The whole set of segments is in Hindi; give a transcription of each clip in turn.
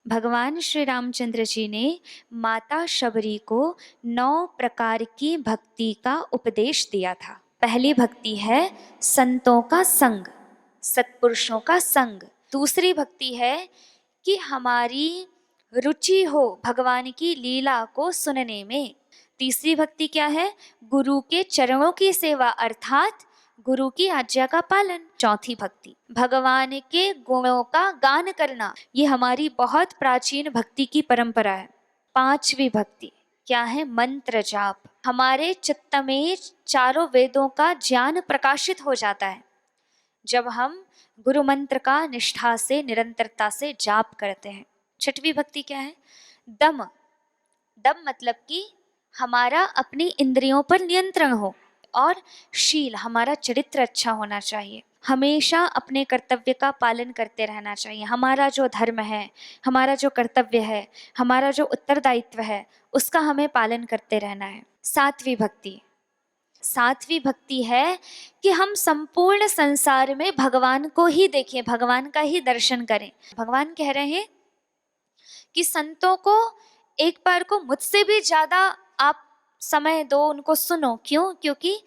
भगवान श्री रामचंद्र जी ने माता शबरी को 9 प्रकार की भक्ति का उपदेश दिया था। पहली भक्ति है संतों का संग, सत्पुरुषों का संग। दूसरी भक्ति है कि हमारी रुचि हो भगवान की लीला को सुनने में। तीसरी भक्ति क्या है? गुरु के चरणों की सेवा अर्थात गुरु की आज्ञा का पालन। चौथी भक्ति भगवान के गुणों का गान करना, ये हमारी बहुत प्राचीन भक्ति की परंपरा है। पांचवी भक्ति क्या है? मंत्र जाप। हमारे चित्त में चारों वेदों का ज्ञान प्रकाशित हो जाता है जब हम गुरु मंत्र का निष्ठा से निरंतरता से जाप करते हैं। छठवीं भक्ति क्या है? दम। दम मतलब कि हमारा अपनी इंद्रियों पर नियंत्रण हो, और शील, हमारा चरित्र अच्छा होना चाहिए। हमेशा अपने कर्तव्य का पालन करते रहना चाहिए। हमारा जो धर्म है, हमारा जो कर्तव्य है, हमारा जो उत्तरदायित्व है, उसका हमें पालन करते रहना है। सातवीं भक्ति है कि हम संपूर्ण संसार में भगवान को ही देखें, भगवान का ही दर्शन करें। भगवान कह रहे हैं कि संतों को एक बार को मुझसे भी ज्यादा आप समय दो, उनको सुनो। क्यों? क्योंकि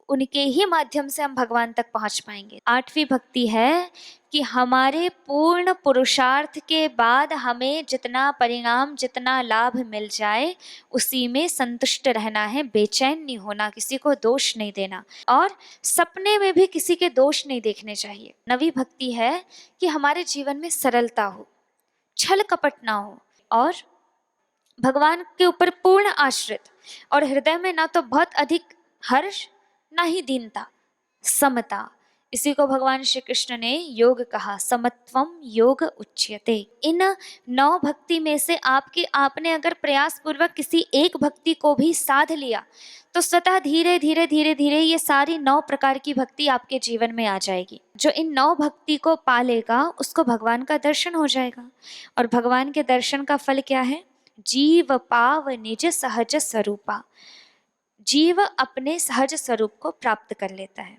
उनके ही माध्यम से हम भगवान तक पहुंच पाएंगे। आठवीं भक्ति है कि हमारे पूर्ण पुरुषार्थ के बाद हमें जितना परिणाम, जितना लाभ मिल जाए उसी में संतुष्ट रहना है, बेचैन नहीं होना, किसी को दोष नहीं देना, और सपने में भी किसी के दोष नहीं देखने चाहिए। नवी भक्ति है कि हमारे जीवन में सरलता हो, छल कपट ना हो, और भगवान के ऊपर पूर्ण आश्रित, और हृदय में ना तो बहुत अधिक हर्ष ना ही दीनता, समता। इसी को भगवान श्री कृष्ण ने योग कहा, समत्वम योग उच्यते। इन 9 भक्ति में से आपने अगर प्रयास पूर्वक किसी एक भक्ति को भी साध लिया तो स्वतः धीरे धीरे धीरे धीरे ये सारी 9 प्रकार की भक्ति आपके जीवन में आ जाएगी। जो इन 9 भक्ति को पालेगा उसको भगवान का दर्शन हो जाएगा। और भगवान के दर्शन का फल क्या है? जीव पाव निज सहज स्वरूपा। जीव अपने सहज स्वरूप को प्राप्त कर लेता है।